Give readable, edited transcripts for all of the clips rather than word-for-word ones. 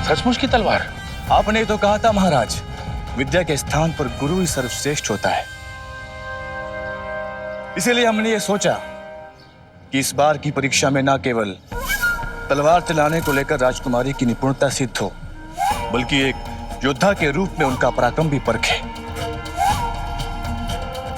सचमुच की तलवार? आपने तो कहा था महाराज, विद्या के स्थान पर गुरु ही सर्वश्रेष्ठ होता है। इसीलिए हमने ये सोचा कि इस बार की परीक्षा में न केवल तलवार चलाने को लेकर राजकुमारी की निपुणता सिद्ध हो, बल्कि एक योद्धा के रूप में उनका पराक्रम भी परखे।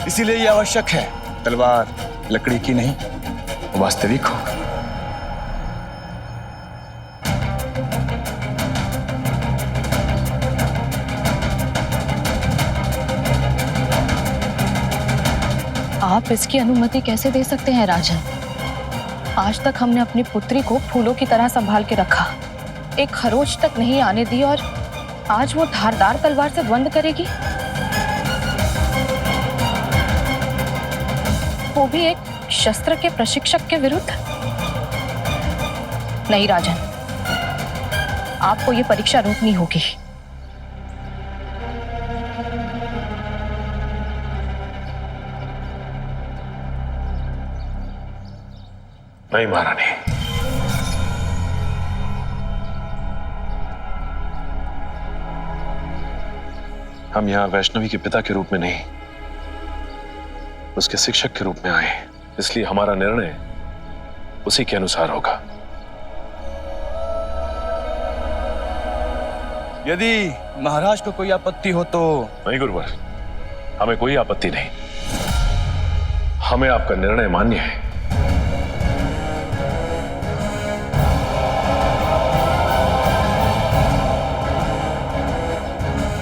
इसीलिए यह आवश्यक है, तलवार लकड़ी की नहीं, वास्तविक हो। आप इसकी अनुमति कैसे दे सकते हैं राजन? आज तक हमने अपनी पुत्री को फूलों की तरह संभाल के रखा, एक खरोच तक नहीं आने दी, और आज वो धारदार तलवार से द्वंद्व करेगी, वो भी एक शस्त्र के प्रशिक्षक के विरुद्ध? नहीं राजन, आपको ये परीक्षा रोकनी होगी। नहीं महारानी, हम यहाँ वैष्णवी के पिता के रूप में नहीं, उसके शिक्षक के रूप में आए, इसलिए हमारा निर्णय उसी के अनुसार होगा। यदि महाराज को कोई आपत्ति हो तो? नहीं गुरुवर, हमें कोई आपत्ति नहीं, हमें आपका निर्णय मान्य है।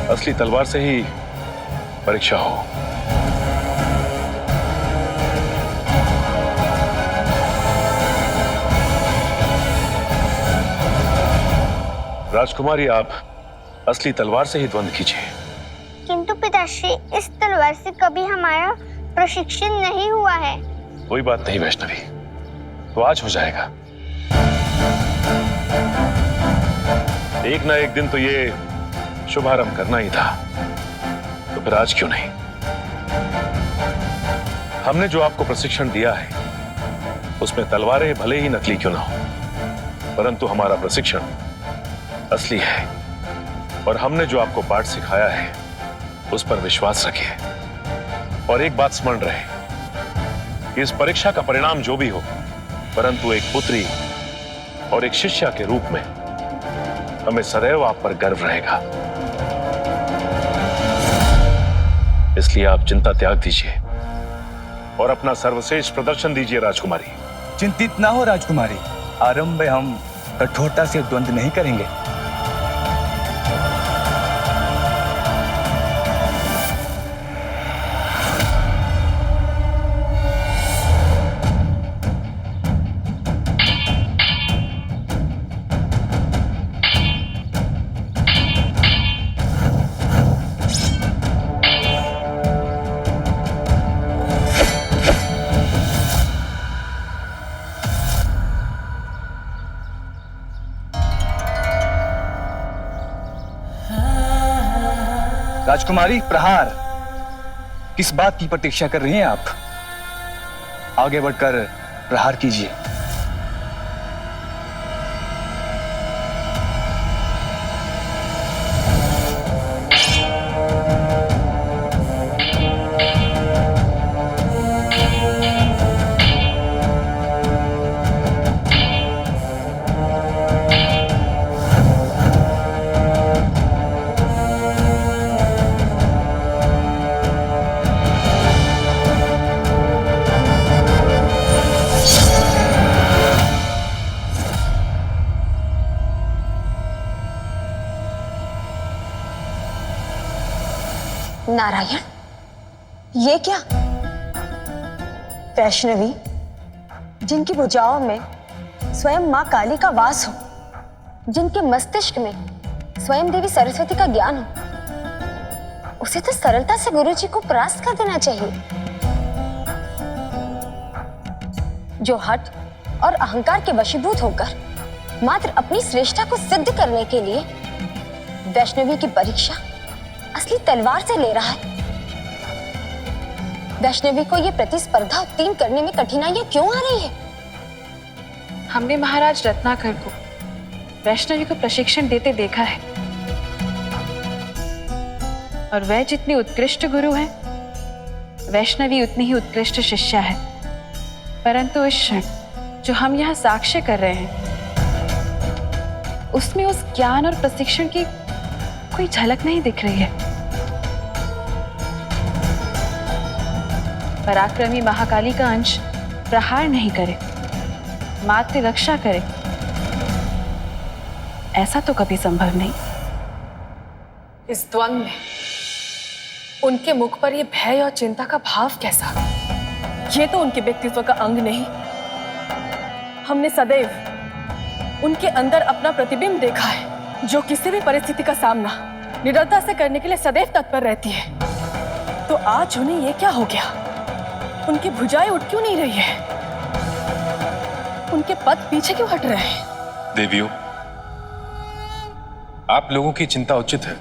असली तलवार से ही परीक्षा हो। राजकुमारी, आप असली तलवार से ही द्वंद्व कीजिए। किंतु पिताश्री, इस तलवार से कभी हमारा प्रशिक्षण नहीं हुआ है। कोई बात नहीं वैष्णवी, तो आज हो जाएगा। एक ना एक दिन तो ये शुभारंभ करना ही था, तो फिर आज क्यों नहीं? हमने जो आपको प्रशिक्षण दिया है उसमें तलवारें भले ही नकली क्यों ना हो, परंतु हमारा प्रशिक्षण असली है, और हमने जो आपको पाठ सिखाया है उस पर विश्वास रखिए। और एक बात स्मरण रहे कि इस परीक्षा का परिणाम जो भी हो, परंतु एक पुत्री और एक शिष्या के रूप में हमें सदैव आप पर गर्व रहेगा। इसलिए आप चिंता त्याग दीजिए और अपना सर्वश्रेष्ठ प्रदर्शन दीजिए राजकुमारी। चिंतित ना हो राजकुमारी, आरंभ में हम कठोरता से द्वंद्व नहीं करेंगे। राजकुमारी, प्रहार। किस बात की प्रतीक्षा कर रही हैं आप? आगे बढ़कर प्रहार कीजिए। नारायण, ये क्या? वैष्णवी, जिनकी भुजाओं में स्वयं मां काली का वास हो, जिनके मस्तिष्क में स्वयं देवी सरस्वती का ज्ञान हो, उसे तो सरलता से गुरुजी को परास्त कर देना चाहिए। जो हठ और अहंकार के वशीभूत होकर मात्र अपनी श्रेष्ठता को सिद्ध करने के लिए वैष्णवी की परीक्षा असली तलवार से ले रहा है। वैष्णवी को यह प्रतिस्पर्धा उत्तीर्ण करने में कठिनाइयां क्यों आ रही है? हमने महाराज रत्नाकर को वैष्णवी को प्रशिक्षण देते देखा है, और वह जितनी उत्कृष्ट गुरु है, वैष्णवी उतनी ही उत्कृष्ट शिष्या है। परंतु इस क्षण जो हम यहाँ साक्ष्य कर रहे हैं, उसमें उस ज्ञान और प्रशिक्षण की कोई झलक नहीं दिख रही है। पराक्रमी महाकाली का अंश प्रहार नहीं करे, मात्र रक्षा करे, ऐसा तो कभी संभव नहीं। इस द्वंद्व में उनके मुख पर यह भय और चिंता का भाव कैसा? ये तो उनके व्यक्तित्व का अंग नहीं। हमने सदैव उनके अंदर अपना प्रतिबिंब देखा है, जो किसी भी परिस्थिति का सामना निडरता से करने के लिए सदैव तत्पर रहती है। तो आज उन्हें ये क्या हो गया? उनकी भुजाएं उठ क्यों नहीं रही है? उनके पद पीछे क्यों हट रहे हैं? देवियों, आप लोगों की चिंता उचित है,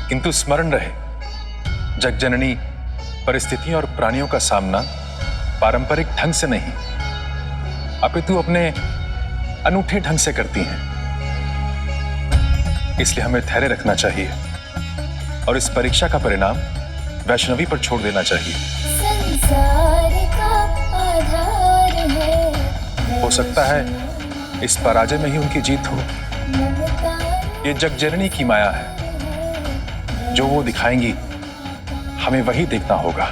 किंतु स्मरण रहे, जगजननी परिस्थितियों और प्राणियों का सामना पारंपरिक ढंग से नहीं, अपितु अपने अनूठे ढंग से करती हैं। इसलिए हमें धैर्य रखना चाहिए और इस परीक्षा का परिणाम वैष्णवी पर छोड़ देना चाहिए। संसार का आधार है, हो सकता है इस पराजय में ही उनकी जीत हो। ये जगजननी की माया है, जो वो दिखाएंगी हमें वही देखना होगा।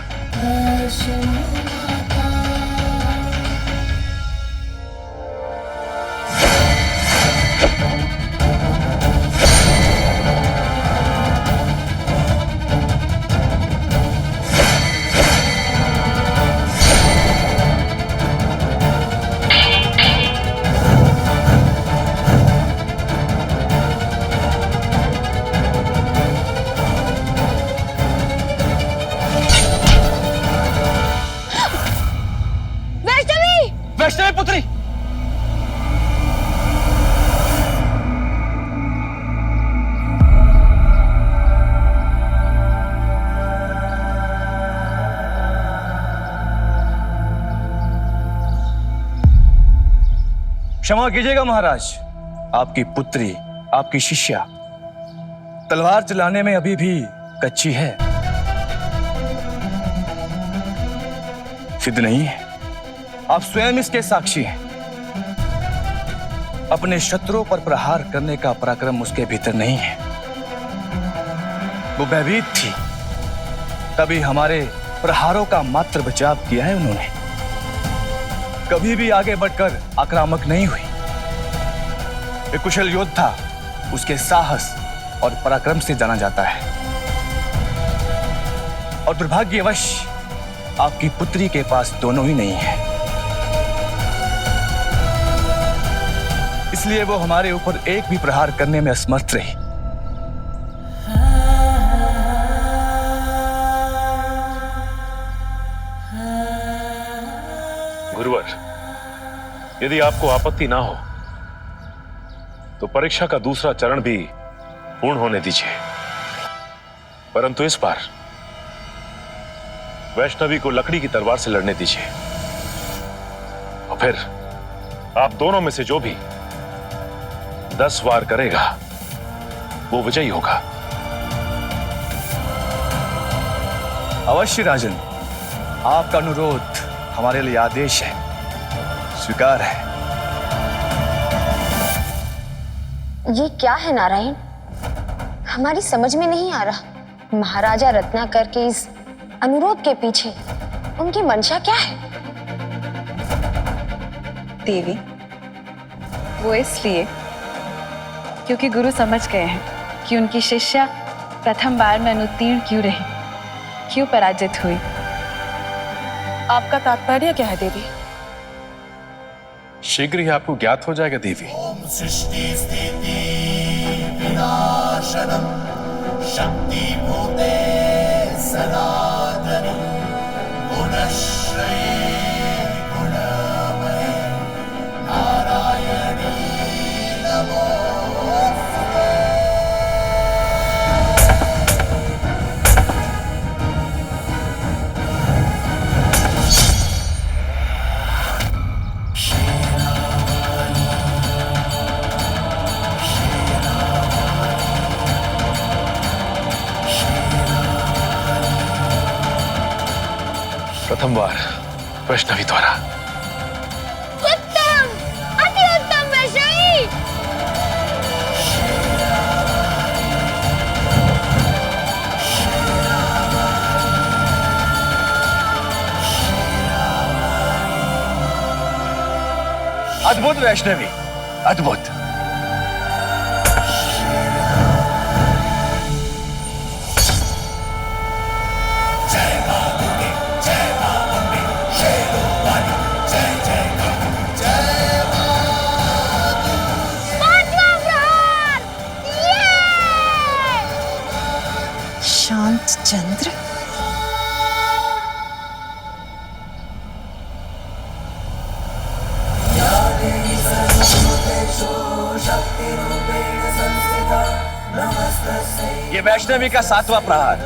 वैष्णवी पुत्री, क्षमा कीजिएगा महाराज, आपकी पुत्री, आपकी शिष्या तलवार चलाने में अभी भी कच्ची है, सिद्ध नहीं है। आप स्वयं इसके साक्षी हैं। अपने शत्रुओं पर प्रहार करने का पराक्रम उसके भीतर नहीं है। वो भयभीत थी, तभी हमारे प्रहारों का मात्र बचाव किया है उन्होंने। कभी भी आगे बढ़कर आक्रामक नहीं हुई। वे कुशल योद्धा, उसके साहस और पराक्रम से जाना जाता है। और दुर्भाग्यवश आपकी पुत्री के पास दोनों ही नहीं है, इसलिए वो हमारे ऊपर एक भी प्रहार करने में असमर्थ रही। गुरुवर, यदि आपको आपत्ति ना हो तो परीक्षा का दूसरा चरण भी पूर्ण होने दीजिए, परंतु इस बार वैष्णवी को लकड़ी की तलवार से लड़ने दीजिए, और फिर आप दोनों में से जो भी 10 वार करेगा वो विजयी होगा। अवश्य राजन, आपका अनुरोध हमारे लिए आदेश है, स्वीकार है। ये क्या है नारायण? हमारी समझ में नहीं आ रहा। महाराजा रत्नाकर के इस अनुरोध के पीछे उनकी मंशा क्या है? देवी, वो इसलिए क्योंकि गुरु समझ गए हैं कि उनकी शिष्या प्रथम बार में अनुत्तीर्ण क्यों रही, क्यों पराजित हुई। आपका तात्पर्य क्या है देवी? शीघ्र ही आपको ज्ञात हो जाएगा देवी। सृष्टि स्थिति विनाशनम शक्ति भूते सनातनी गुणश्रये गुणमये नारायणी नमोस्तुते। प्रथम बार वैष्णवी द्वारा। उत्तम, अति उत्तम वैष्णवी। अद्भुत वैष्णवी, अद्भुत। शांत चंद्र, ये वैष्णवी का 7वां प्रहार।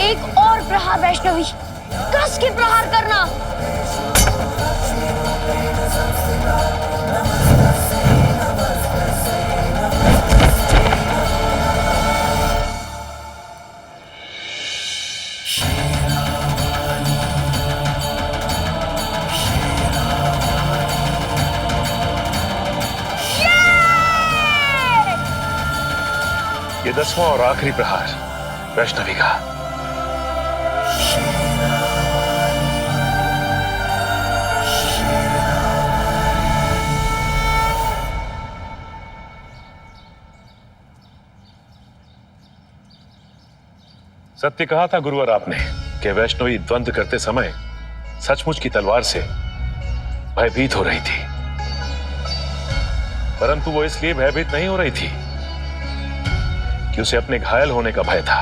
एक और प्रहार वैष्णवी, कस के प्रहार करना। ये 10वां और आखिरी प्रहार वैष्णवी का। सत्य कहा था गुरुवर आपने कि वैष्णवी द्वंद करते समय सचमुच की तलवार से भयभीत हो रही थी, परंतु वो इसलिए भयभीत नहीं हो रही थी कि उसे अपने घायल होने का भय था।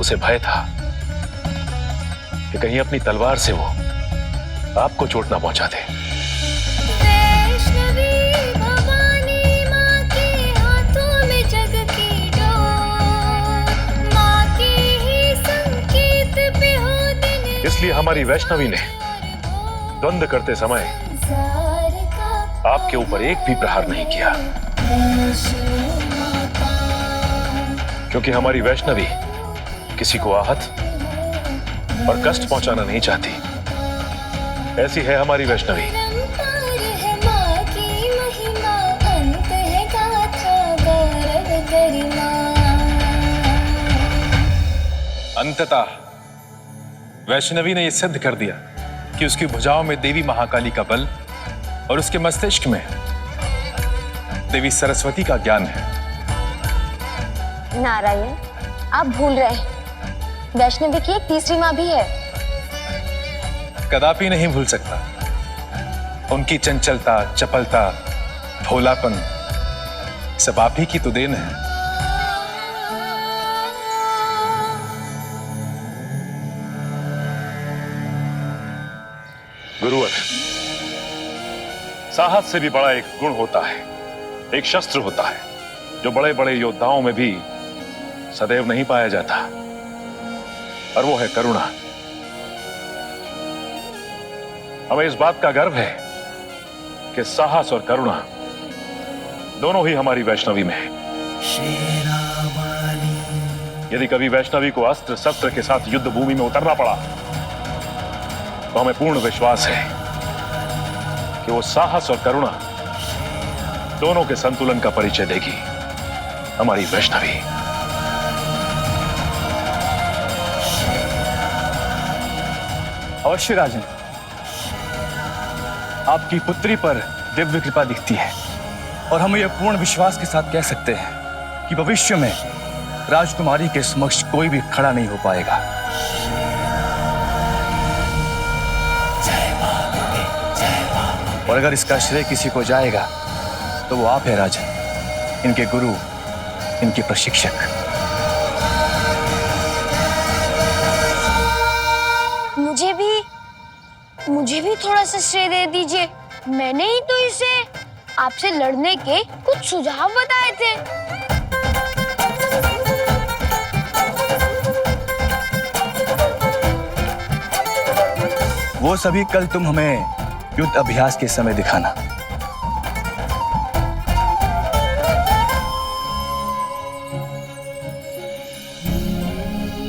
उसे भय था कि कहीं अपनी तलवार से वो आपको चोट ना पहुंचा दे। वैष्णवी भवानी माँ के हाथों में जग की डोर, माँ के ही संकेत पे हो दिन। इसलिए हमारी वैष्णवी ने द्वंद करते समय आपके ऊपर एक भी प्रहार नहीं किया, क्योंकि हमारी वैष्णवी किसी को आहत और कष्ट पहुंचाना नहीं चाहती। ऐसी है हमारी वैष्णवी। है माँ की महिमा, अंत है गाथा गौरव गरिमा। अंततः वैष्णवी ने यह सिद्ध कर दिया कि उसकी भुजाओं में देवी महाकाली का बल और उसके मस्तिष्क में देवी सरस्वती का ज्ञान है। नारायण, आप भूल रहे हैं, वैष्णवी की एक तीसरी माँ भी है। कदापि नहीं भूल सकता। उनकी चंचलता, चपलता, भोलापन सब आप ही की तो देन है। गुरुवर, साहस से भी बड़ा एक गुण होता है, एक शस्त्र होता है जो बड़े बड़े योद्धाओं में भी सदैव नहीं पाया जाता, और वो है करुणा। हमें इस बात का गर्व है कि साहस और करुणा दोनों ही हमारी वैष्णवी में है। यदि कभी वैष्णवी को अस्त्र शस्त्र के साथ युद्ध भूमि में उतरना पड़ा तो हमें पूर्ण विश्वास है कि वो साहस और करुणा दोनों के संतुलन का परिचय देगी हमारी वैष्णवी। अवश्य राजन, आपकी पुत्री पर दिव्य कृपा दिखती है, और हम यह पूर्ण विश्वास के साथ कह सकते हैं कि भविष्य में राजकुमारी के समक्ष कोई भी खड़ा नहीं हो पाएगा। और अगर इसका श्रेय किसी को जाएगा तो वो आप है राजन, इनके गुरु, इनके प्रशिक्षक। मुझे भी थोड़ा सा श्रेय दे दीजिए। मैंने ही तो इसे आपसे लड़ने के कुछ सुझाव बताए थे। वो सभी कल तुम हमें युद्ध अभ्यास के समय दिखाना।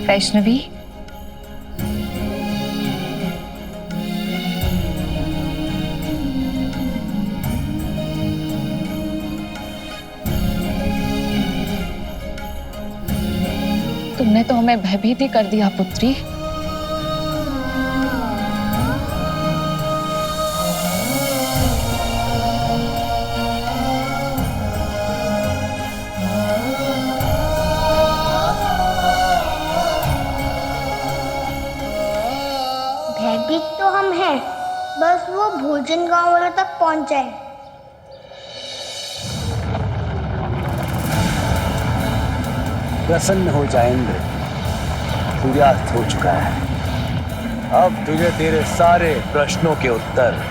वैष्णवी, तुमने तो हमें भयभीत ही कर दिया पुत्री। भयभीत तो हम हैं, बस वो भोजन गांव वालों तक पहुंच जाए। प्रसन्न हो जा इंद्र, सूर्यास्त हो चुका है। अब तुझे तेरे सारे प्रश्नों के उत्तर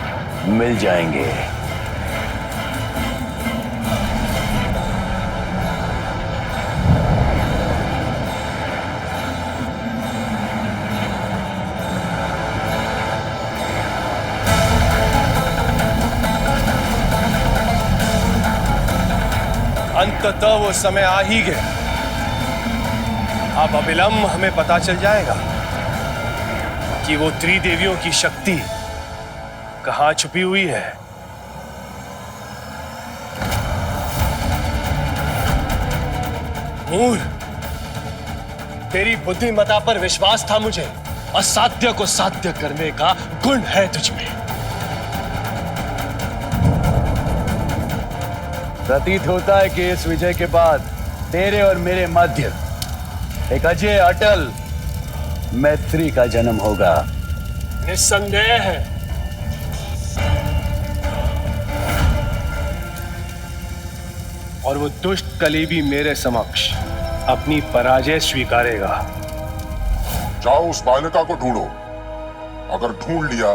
मिल जाएंगे। अंततः वो समय आ ही गया। अब अविलंब हमें पता चल जाएगा कि वो त्रिदेवियों की शक्ति कहां छुपी हुई है। मूर, तेरी बुद्धिमत्ता पर विश्वास था मुझे। असाध्य को साध्य करने का गुण है तुझमें। प्रतीत होता है कि इस विजय के बाद तेरे और मेरे मध्य एक अजय अटल मैत्री का जन्म होगा। निस्संदेह है। और वो दुष्ट कली भी मेरे समक्ष अपनी पराजय स्वीकारेगा। जाओ उस बालिका को ढूंढो। अगर ढूंढ लिया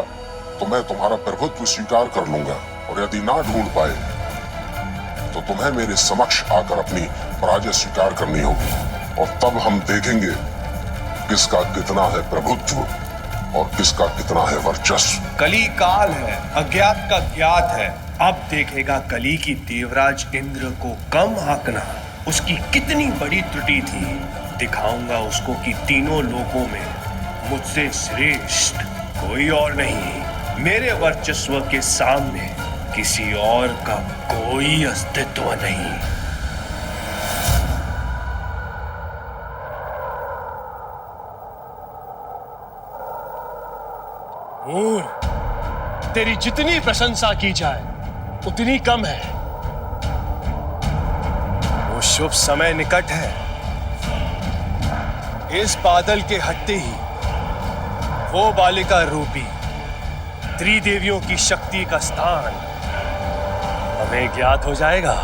तो मैं तुम्हारा प्रभुत्व स्वीकार कर लूंगा, और यदि ना ढूंढ पाए तो तुम्हें मेरे समक्ष आकर अपनी पराजय स्वीकार करनी होगी। और तब हम देखेंगे किसका कितना है प्रभुत्व और किसका कितना है वर्चस्व। कली काल है, अज्ञात का ज्ञात है। अब देखेगा कली की देवराज इंद्र को कम आंकना उसकी कितनी बड़ी त्रुटि थी। दिखाऊंगा उसको कि तीनों लोकों में मुझसे श्रेष्ठ कोई और नहीं। मेरे वर्चस्व के सामने किसी और का कोई अस्तित्व नहीं। मूर, तेरी जितनी प्रशंसा की जाए उतनी कम है। वो शुभ समय निकट है। इस बादल के हटते ही वो बालिका रूपी त्रिदेवियों की शक्ति का स्थान हमें ज्ञात हो जाएगा।